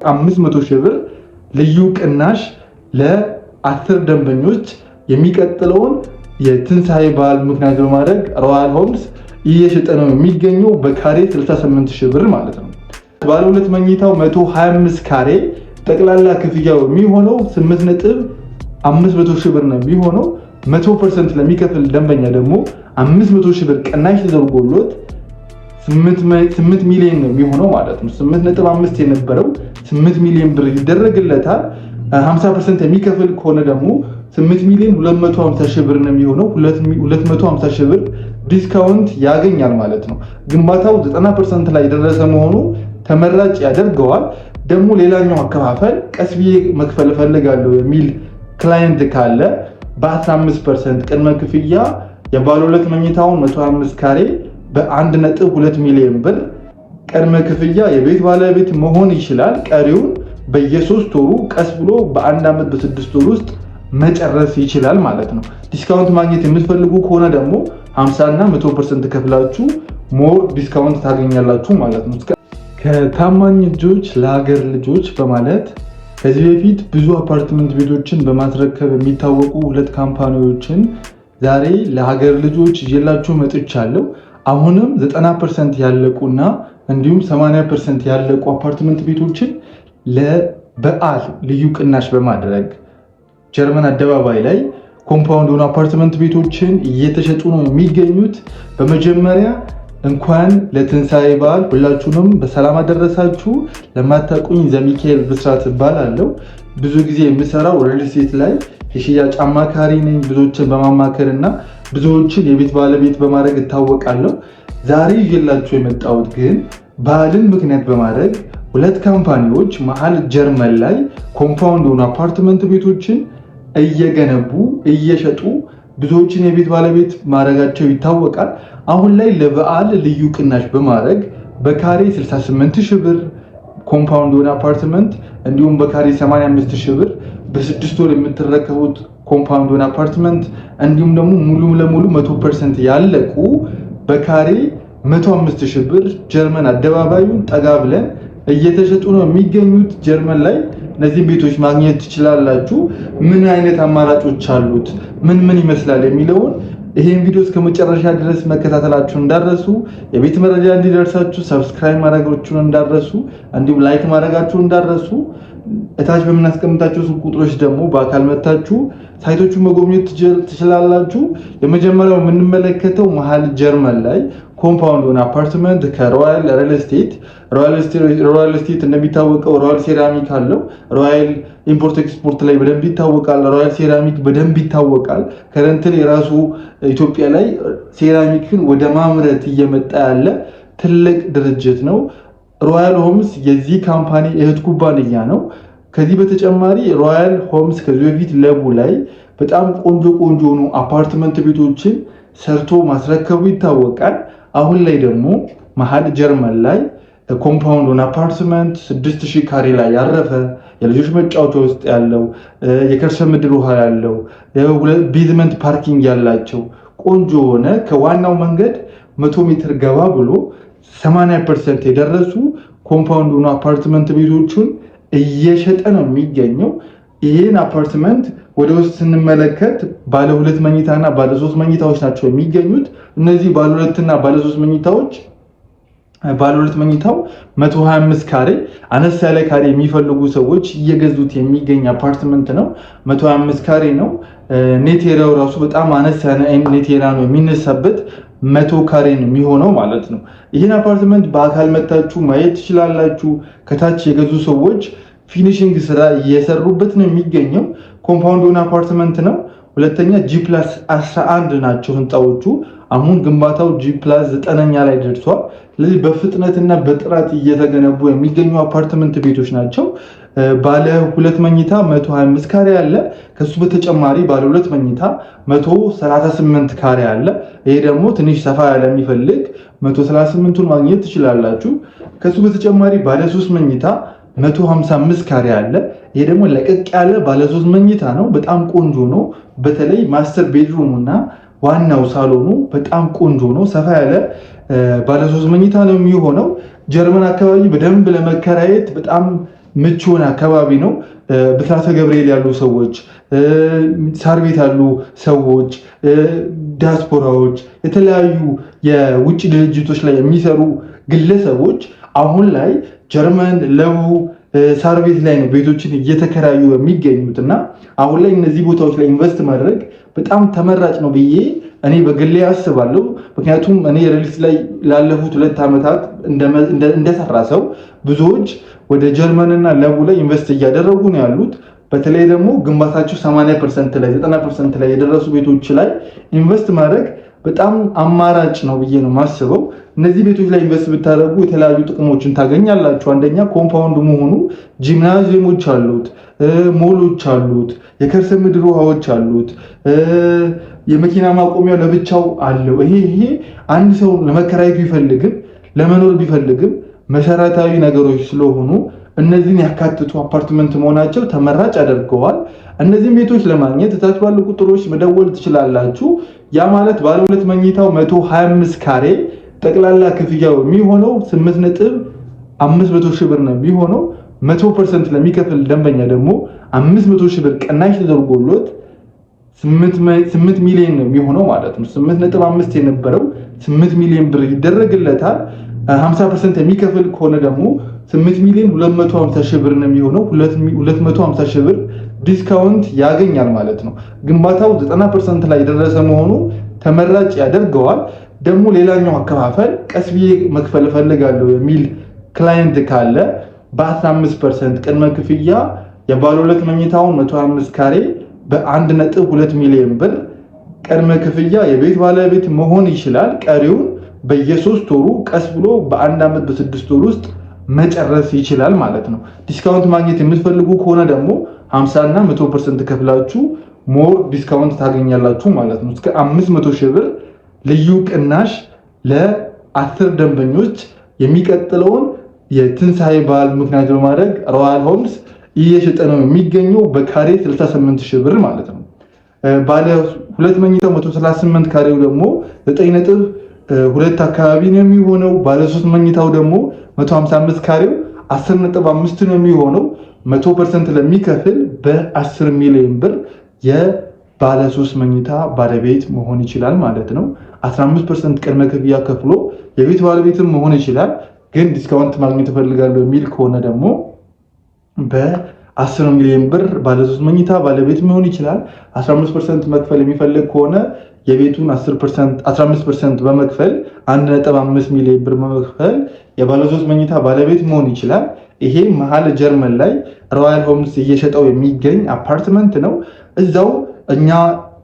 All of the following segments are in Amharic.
500 ሺህ ብር ልዩ ቅናሽ ለ10 ደንበኞች የሚቀጥለውን የትንሳኤ በዓል ምክንያት በማድረግ ሮያል ሆምስ እየሸጠ ነው የሚገኘው በካሬ 68 ሺህ ብር ማለት ነው። ባለ ሁለት መኝታው 125 ካሬ ጠቅላላ ክፍያው የሚሆነው 8.500 ሺህ ብር ነው የሚሆነው። 100% ለሚከፍል ደንበኛ ደግሞ 500 ሺህ ብር ቅናሽ ተደርጎለት 8 ሚሊዮን ነው የሚሆነው ማለት ነው። 8.5 የነበረው 8 ሚሊዮን ብር ይደረግለታል። 50% የሚከፍል ከሆነ ደግሞ 8 ሚሊዮን 250 ሺህ ብር ነው የሚሆነው። 250 ሺህ ብር ዲስካውንት ያገኛል ማለት ነው። ግንባታው 90% ላይ የደረሰ መሆኑ ተመራጭ ያደርገዋል። ደግሞ ሌላኛው አከፋፈል ቀስ ብዬ መክፈል እፈልጋለሁ የሚል ክላይንት ካለ በ15% ቅድመ ክፍያ የባለ ሁለት መኝታውን 125 ካሬ በ1.2 ሚሊዮን ብር ቅድመ ክፍያ የቤት ባለቤት መሆን ይችላል። ቀሪውን በየ3 ወሩ ቀስ ብሎ በ1 ዓመት በ6 ወር ውስጥ መጨረስ ይችላል ማለት ነው። ዲስካውንት ማግኘት የምትፈልጉ ከሆነ ደግሞ 50 እና 100% ከፍላችሁ ሞር ዲስካውንት ታገኛላችሁ ማለት ነው። ከታማኝ እጆች ለሀገር ልጆች በማለት ከዚህ በፊት ብዙ አፓርትመንት ቤቶችን በማስረከብ የሚታወቁ 2 ካምፓኒዎችን ዛሬ ለሀገር ልጆች ይዤላችሁ መጥቻለሁ። አሁንም 90% ያለቁና እንዲሁም 80% ያለቁ አፓርትመንት ቤቶችን ለበዓል ልዩ ቅናሽ በማድረግ ጀርመን አደባባይ ላይ ኮምፓውንድ ሆኖ አፓርትመንት ቤቶችን እየተሸጡ ነው የሚገኙት። በመጀመሪያ እንኳን ለትንሳኤ በዓል ሁላችሁንም በሰላም አደረሳችሁ። ለማታውቁኝ ዘሚካኤል ብስራት እባላለሁ። ብዙ ጊዜ የምሰራው ሪል ስቴት ላይ የሽያጭ አማካሪ ነኝ። ብዙዎችን በማማከር እና ብዙዎችን የቤት ባለቤት በማድረግ እታወቃለሁ። ዛሬ ይዤላችሁ የመጣሁት ግን በዓልን ምክንያት በማድረግ 2 ካምፓኒዎች መሀል ጀርመን ላይ ኮምፓውንድ ሆኖ አፓርትመንት ቤቶችን እየገነቡ እየሸጡ ብዙዎችን የቤት ባለቤት ማድረጋቸው ይታወቃል። አሁን ላይ ለበዓል ልዩ ቅናሽ በማድረግ በካሬ 68 ሺህ ብር ኮምፓውንድ ሆኖ አፓርትመንት እንዲሁም በካሬ 85 ሺህ ብር በ6 ወር የምትረከቡት ኮምፓውንድ ሆኖ አፓርትመንት እንዲሁም ደግሞ ሙሉ ለሙሉ 100% ያለቁ በካሬ 105 ሺህ ብር ጀርመን አደባባዩን ጠጋ ብለን እየተሸጡ ነው የሚገኙት። ጀርመን ላይ እነዚህ ቤቶች ማግኘት ትችላላችሁ። ምን አይነት አማራጮች አሉት፣ ምን ይመስላል የሚለውን ይሄን ቪዲዮ እስከ መጨረሻ ድረስ መከታተላችሁን እንዳትረሱ። የቤት መረጃ እንዲደርሳችሁ ሰብስክራይብ ማድረጋችሁን እንዳትረሱ፣ እንዲሁም ላይክ ማድረጋችሁን እንዳትረሱ። እታች በምናስቀምጣቸው ስልክ ቁጥሮች ደግሞ በአካል መታችሁ ሳይቶቹን መጎብኘት ትችላላችሁ። የመጀመሪያው የምንመለከተው መሀል ጀርመን ላይ ኮምፓውንድ ሆኖ አፓርትመንት ከሮያል ሪል ስቴት። ሮያል ስቴት እንደሚታወቀው ሮያል ሴራሚክ አለው። ሮያል ኢምፖርት ኤክስፖርት ላይ በደንብ ይታወቃል። ሮያል ሴራሚክ በደንብ ይታወቃል። ከረንትሊ የራሱ ኢትዮጵያ ላይ ሴራሚክን ወደ ማምረት እየመጣ ያለ ትልቅ ድርጅት ነው። ሮያል ሆምስ የዚህ ካምፓኒ እህት ኩባንያ ነው። ከዚህ በተጨማሪ ሮያል ሆምስ ከዚህ በፊት ለቡ ላይ በጣም ቆንጆ ሆኑ አፓርትመንት ቤቶችን ሰርቶ ማስረከቡ ይታወቃል። አሁን ላይ ደግሞ መሀል ጀርመን ላይ ኮምፓውንድ ሆኖ አፓርትመንት 6000 ካሬ ላይ ያረፈ የልጆች መጫወቻ ውስጥ ያለው የከርሰ ምድር ውሃ ያለው ቤዝመንት ፓርኪንግ ያላቸው ቆንጆ ሆነ ከዋናው መንገድ 100 ሜትር ገባ ብሎ 80% የደረሱ ኮምፓውንድ ሆኖ አፓርትመንት ቤቶችን እየሸጠ ነው የሚገኘው። ይህን አፓርትመንት ወደ ውስጥ ስንመለከት ባለ 2 መኝታና ባለ 3 መኝታዎች ናቸው የሚገኙት። እነዚህ ባለ 2 እና ባለ 3 መኝታዎች ባለ 2 መኝታው 125 ካሬ አነስ ያለ ካሬ የሚፈልጉ ሰዎች እየገዙት የሚገኝ አፓርትመንት ነው። 125 ካሬ ነው። ኔት ኤሪያው ራሱ በጣም አነስ ያለ ኔት ኤሪያ ነው የሚነሳበት 100 ካሬ ነው የሚሆነው ማለት ነው። ይህን አፓርትመንት በአካል መታችሁ ማየት ትችላላችሁ። ከታች የገዙ ሰዎች ፊኒሺንግ ስራ እየሰሩበት ነው የሚገኘው። ኮምፓውንድ ሆኖ አፓርትመንት ነው። ሁለተኛ G+11 ናቸው ህንፃዎቹ። አሁን ግንባታው G+9ኛ ላይ ደርሷል። ስለዚህ በፍጥነትና በጥራት እየተገነቡ የሚገኙ አፓርትመንት ቤቶች ናቸው። ባለ 2 መኝታ 125 ካሬ አለ። ከሱ በተጨማሪ ባለ 2 መኝታ 138 ካሬ አለ። ይሄ ደግሞ ትንሽ ሰፋ ያለ የሚፈልግ 138ቱን ማግኘት ትችላላችሁ። ከሱ በተጨማሪ ባለ 3 መኝታ 155 ካሬ አለ። ይሄ ደግሞ ለቀቅ ያለ ባለ 3 መኝታ ነው። በጣም ቆንጆ ነው። በተለይ ማስተር ቤድሩም እና ዋናው ሳሎኑ በጣም ቆንጆ ነው። ሰፋ ያለ ባለ 3 መኝታ ነው የሚሆነው። ጀርመን አካባቢ በደንብ ለመከራየት በጣም ምቹን አካባቢ ነው። ብስራተ ገብርኤል ያሉ ሰዎች፣ ሳር ቤት ያሉ ሰዎች፣ ዲያስፖራዎች፣ የተለያዩ የውጭ ድርጅቶች ላይ የሚሰሩ ግለሰቦች አሁን ላይ ጀርመን ለቡ ሳር ቤት ላይ ነው ቤቶችን እየተከራዩ የሚገኙት እና አሁን ላይ እነዚህ ቦታዎች ላይ ኢንቨስት ማድረግ በጣም ተመራጭ ነው ብዬ እኔ በግሌ አስባለሁ። ምክንያቱም እኔ ሪልስ ላይ ላለፉት 2 ዓመታት እንደሰራ ሰው ብዙዎች ወደ ጀርመንና ለቡ ላይ ኢንቨስት እያደረጉ ነው ያሉት። በተለይ ደግሞ ግንባታቸው 80% ላይ 90% ላይ የደረሱ ቤቶች ላይ ኢንቨስት ማድረግ በጣም አማራጭ ነው ብዬ ነው ማስበው። እነዚህ ቤቶች ላይ ኢንቨስት ብታደርጉ የተለያዩ ጥቅሞችን ታገኛላችሁ። አንደኛ ኮምፓውንድ መሆኑ ጂምናዚየሞች አሉት፣ ሞሎች አሉት፣ የከርሰ ምድር ውሃዎች አሉት፣ የመኪና ማቆሚያ ለብቻው አለው። ይሄ አንድ ሰው ለመከራየት ቢፈልግም ለመኖር ቢፈልግም መሰረታዊ ነገሮች ስለሆኑ እነዚህን ያካትቱ አፓርትመንት መሆናቸው ተመራጭ አድርገዋል። እነዚህን ቤቶች ለማግኘት እታች ባሉ ቁጥሮች መደወል ትችላላችሁ። ያ ማለት ባለ 2 መኝታው 125 ካሬ ጠቅላላ ክፍያው የሚሆነው 8.500 ሺህ ብር ነው የሚሆነው። 100% ለሚከፍል ደንበኛ ደግሞ 500 ሺህ ብር ቅናሽ ተደርጎሎት 8 ሚሊዮን ነው የሚሆነው ማለት ነው። 8.5 የነበረው 8 ሚሊዮን ብር ይደረግለታል። 50% የሚከፍል ከሆነ ደግሞ 8 ሚሊዮን 250 ሺህ ብር ነው የሚሆነው። 250 ሺህ ብር ዲስካውንት ያገኛል ማለት ነው። ግንባታው 90% ላይ የደረሰ መሆኑ ተመራጭ ያደርገዋል። ደግሞ ሌላኛው አከፋፈል ቀስ ብዬ መክፈል እፈልጋለሁ የሚል ክላይንት ካለ በ15% ቅድመ ክፍያ የባለ 2 መኝታውን 125 ካሬ በ1.2 ሚሊዮን ብር ቅድመ ክፍያ የቤት ባለቤት መሆን ይችላል። ቀሪውን በየ3 ወሩ ቀስ ብሎ በ1 ዓመት በ6 ወር ውስጥ መጨረስ ይችላል ማለት ነው። ዲስካውንት ማግኘት የምትፈልጉ ከሆነ ደግሞ 50 እና 100% ከፍላችሁ ሞር ዲስካውንት ታገኛላችሁ ማለት ነው። እስከ 500 ሺህ ብር ልዩ ቅናሽ ለ10 ደንበኞች የሚቀጥለውን የትንሳኤ በዓል ምክንያት በማድረግ ሮያል ሆምስ እየሸጠ ነው የሚገኘው በካሬ 68 ሺህ ብር ማለት ነው። ባለ 2 መኝታው 138 ካሬው ደግሞ 9.2 አካባቢ ነው የሚሆነው። ባለ 3 መኝታው ደግሞ 155 ካሬው 10.5 ነው የሚሆነው። 100% ለሚከፍል በ10 ሚሊዮን ብር የባለ 3 መኝታ ባለቤት መሆን ይችላል ማለት ነው። 15% ቅድመ ክፍያ ከፍሎ የቤት ባለቤትም መሆን ይችላል። ግን ዲስካውንት ማግኘት እፈልጋለሁ የሚል ከሆነ ደግሞ በ10 ሚሊዮን ብር ባለ 3 መኝታ ባለቤት መሆን ይችላል። 15% መክፈል የሚፈልግ ከሆነ የቤቱን 15% በመክፈል 1.5 ሚሊዮን ብር በመክፈል የባለ 3 መኝታ ባለቤት መሆን ይችላል። ይሄ መሀል ጀርመን ላይ ሮያል ሆምስ እየሸጠው የሚገኝ አፓርትመንት ነው። እዛው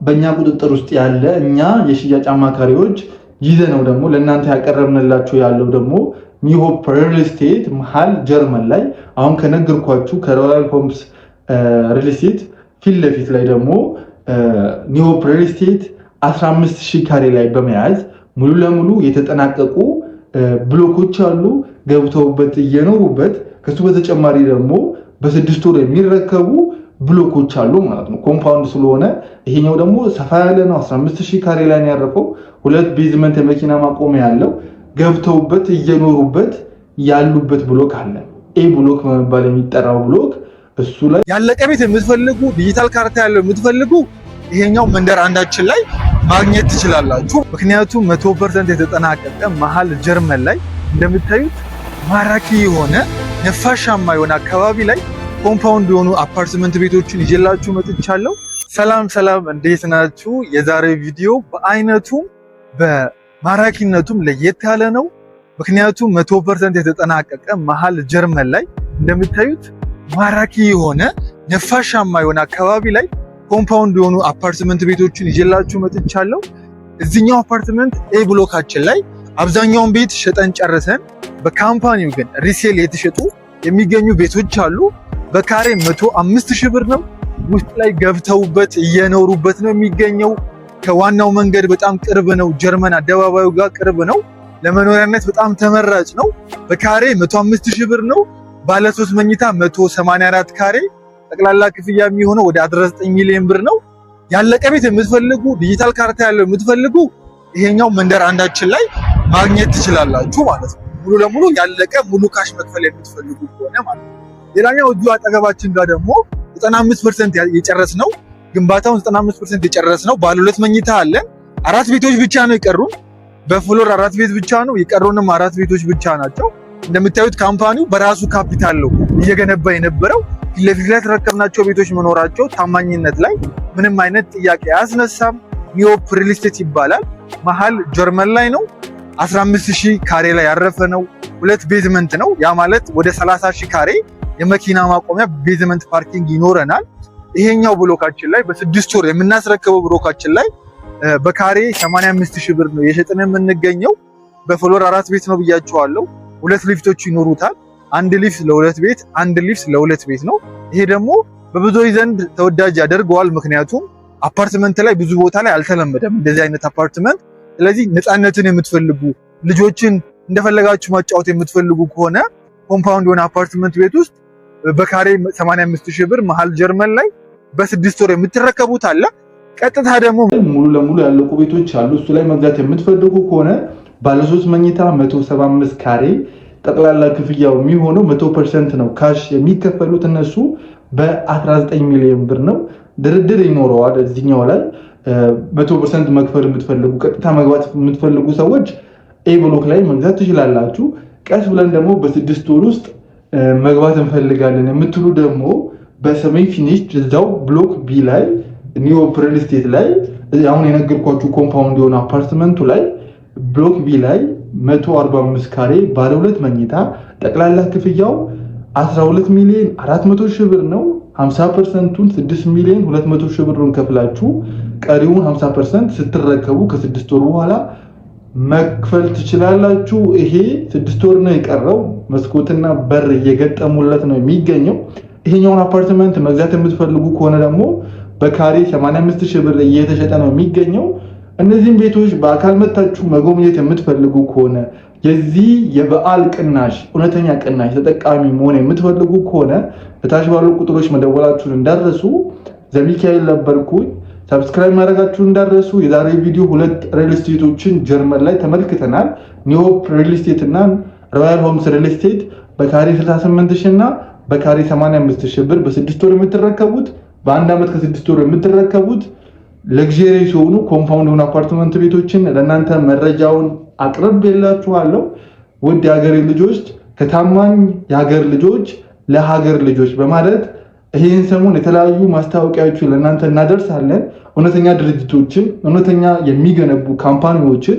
በእኛ ቁጥጥር ውስጥ ያለ እኛ የሽያጭ አማካሪዎች ይዘነው ደግሞ ለእናንተ ያቀረብንላችሁ ያለው ደግሞ ኒው ሆፕ ሪል ስቴት መሀል ጀርመን ላይ አሁን ከነገርኳችሁ ከሮያል ሆምስ ሪል ስቴት ፊት ለፊት ላይ ደግሞ ኒው ሆፕ ሪል ስቴት 15000 ካሬ ላይ በመያዝ ሙሉ ለሙሉ የተጠናቀቁ ብሎኮች አሉ፣ ገብተውበት እየኖሩበት። ከሱ በተጨማሪ ደግሞ በ6 ወር የሚረከቡ ብሎኮች አሉ ማለት ነው። ኮምፓውንድ ስለሆነ ይሄኛው ደግሞ ሰፋ ያለ ነው። 15000 ካሬ ላይ ነው ያረፈው። 2 ቤዝመንት የመኪና ማቆሚያ ያለው ገብተውበት እየኖሩበት ያሉበት ብሎክ አለ። ኤ ብሎክ በመባል የሚጠራው ብሎክ እሱ ላይ ያለቀ ቤት የምትፈልጉ ዲጂታል ካርታ ያለው የምትፈልጉ ይሄኛው መንደር አንዳችን ላይ ማግኘት ትችላላችሁ። ምክንያቱም 100% የተጠናቀቀ መሀል ጀርመን ላይ እንደምታዩት ማራኪ የሆነ ነፋሻማ የሆነ አካባቢ ላይ ኮምፓውንድ የሆኑ አፓርትመንት ቤቶችን ይዤላችሁ መጥቻለሁ። ሰላም፣ እንዴት ናችሁ? የዛሬ ቪዲዮ በአይነቱም በማራኪነቱም ለየት ያለ ነው። ምክንያቱም 100% የተጠናቀቀ መሀል ጀርመን ላይ እንደምታዩት ማራኪ የሆነ ነፋሻማ የሆነ አካባቢ ላይ ኮምፓውንድ የሆኑ አፓርትመንት ቤቶችን ይዤላችሁ መጥቻለሁ። እዚህኛው አፓርትመንት ኤ ብሎካችን ላይ አብዛኛውን ቤት ሸጠን ጨርሰን በካምፓኒው ግን ሪሴል የተሸጡ የሚገኙ ቤቶች አሉ። በካሬ 105,000 ብር ነው። ውስጥ ላይ ገብተውበት እየኖሩበት ነው የሚገኘው። ከዋናው መንገድ በጣም ቅርብ ነው። ጀርመን አደባባዩ ጋር ቅርብ ነው። ለመኖሪያነት በጣም ተመራጭ ነው። በካሬ 105,000 ብር ነው። ባለ 3 መኝታ 184 ካሬ ጠቅላላ ክፍያ የሚሆነው ወደ 19 ሚሊዮን ብር ነው። ያለቀ ቤት የምትፈልጉ ዲጂታል ካርታ ያለው የምትፈልጉ ይሄኛው መንደር አንዳችን ላይ ማግኘት ትችላላችሁ ማለት ነው። ሙሉ ለሙሉ ያለቀ ሙሉ ካሽ መክፈል የምትፈልጉ ከሆነ ማለት ነው። ሌላኛው እዚሁ አጠገባችን ጋር ደግሞ 95% የጨረስነው ግንባታውን 95% የጨረስነው ባለ 2 መኝታ አለን። 4 ቤቶች ብቻ ነው የቀሩን። በፍሎር 4 ቤት ብቻ ነው የቀሩንም 4 ቤቶች ብቻ ናቸው። እንደምታዩት ካምፓኒው በራሱ ካፒታል ነው እየገነባ የነበረው። ፊት ለፊት ላይ የተረከብናቸው ቤቶች መኖራቸው ታማኝነት ላይ ምንም አይነት ጥያቄ አያስነሳም። ኒዮፕ ሪል ስቴት ይባላል። መሀል ጀርመን ላይ ነው። 15000 ካሬ ላይ ያረፈ ነው። 2 ቤዝመንት ነው። ያ ማለት ወደ 30000 ካሬ የመኪና ማቆሚያ ቤዝመንት ፓርኪንግ ይኖረናል። ይሄኛው ብሎካችን ላይ በ6 ወር የምናስረክበው ብሎካችን ላይ በካሬ 85000 ብር ነው የሸጥን የምንገኘው። በፍሎር 4 ቤት ነው ብያቸዋለሁ። 2 ሊፍቶች ይኖሩታል። 1 ሊፍት ለ2 ቤት፣ 1 ሊፍት ለ2 ቤት ነው። ይሄ ደግሞ በብዙዎች ዘንድ ተወዳጅ ያደርገዋል። ምክንያቱም አፓርትመንት ላይ ብዙ ቦታ ላይ አልተለመደም እንደዚህ አይነት አፓርትመንት። ስለዚህ ነፃነትን የምትፈልጉ ልጆችን እንደፈለጋችሁ ማጫወት የምትፈልጉ ከሆነ ኮምፓውንድ የሆነ አፓርትመንት ቤት ውስጥ በካሬ 85000 ብር መሀል ጀርመን ላይ በ6 ወር የምትረከቡት አለ። ቀጥታ ደግሞ ሙሉ ለሙሉ ያለቁ ቤቶች አሉ። እሱ ላይ መግዛት የምትፈልጉ ከሆነ ባለ 3 መኝታ 175 ካሬ ጠቅላላ ክፍያው የሚሆነው 100% ነው። ካሽ የሚከፈሉት እነሱ በ19 ሚሊዮን ብር ነው። ድርድር ይኖረዋል። እዚህኛው ላይ 100% መክፈል የምትፈልጉ ቀጥታ መግባት የምትፈልጉ ሰዎች ኤ ብሎክ ላይ መግዛት ትችላላችሁ። ቀስ ብለን ደግሞ በ6 ወር ውስጥ መግባት እንፈልጋለን የምትሉ ደግሞ በሰሜን ፊኒሽ እዛው ብሎክ ቢ ላይ ኒዮፕ ሪል ስቴት ላይ አሁን የነገርኳችሁ ኮምፓውንድ የሆነ አፓርትመንቱ ላይ ብሎክ ቢ ላይ 145 ካሬ ባለ 2 መኝታ ጠቅላላ ክፍያው 12 ሚሊዮን 400 ሺህ ብር ነው። 50%ቱን 6 ሚሊዮን 200 ሺህ ብሩን ከፍላችሁ ቀሪውን 50% ስትረከቡ ከ6 ወር በኋላ መክፈል ትችላላችሁ። ይሄ 6 ወር ነው የቀረው። መስኮትና በር እየገጠሙለት ነው የሚገኘው። ይሄኛውን አፓርትመንት መግዛት የምትፈልጉ ከሆነ ደግሞ በካሬ 85000 ብር እየተሸጠ ነው የሚገኘው። እነዚህም ቤቶች በአካል መታችሁ መጎብኘት የምትፈልጉ ከሆነ የዚህ የበዓል ቅናሽ እውነተኛ ቅናሽ ተጠቃሚ መሆን የምትፈልጉ ከሆነ በታች ባሉ ቁጥሮች መደወላችሁን እንዳትረሱ። ዘሚካኤል ነበርኩኝ። ሰብስክራይብ ማድረጋችሁን እንዳትረሱ። የዛሬ ቪዲዮ 2 ሪል ስቴቶችን ጀርመን ላይ ተመልክተናል። ኒዮፕ ሪል ስቴት እና ሮያል ሆምስ ሪል ስቴት በካሬ 68000 እና በካሬ 85000 ብር በ6 ወር የምትረከቡት፣ በ1 ዓመት ከ6 ወር የምትረከቡት ለግዠሪ ሲሆኑ ኮምፓውንድ የሆኑ አፓርትመንት ቤቶችን ለእናንተ መረጃውን አቅርቤላችኋለሁ። ውድ የሀገሬ ልጆች፣ ከታማኝ የሀገር ልጆች ለሀገር ልጆች በማለት ይህን ሰሞን የተለያዩ ማስታወቂያዎችን ለእናንተ እናደርሳለን። እውነተኛ ድርጅቶችን፣ እውነተኛ የሚገነቡ ካምፓኒዎችን፣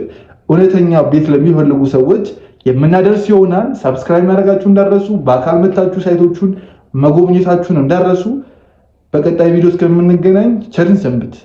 እውነተኛ ቤት ለሚፈልጉ ሰዎች የምናደርስ ይሆናል። ሰብስክራይብ ማድረጋችሁ እንዳትረሱ። በአካል መታችሁ ሳይቶቹን መጎብኘታችሁን እንዳትረሱ። በቀጣይ ቪዲዮ እስከምንገናኝ ቸርን ሰንብት።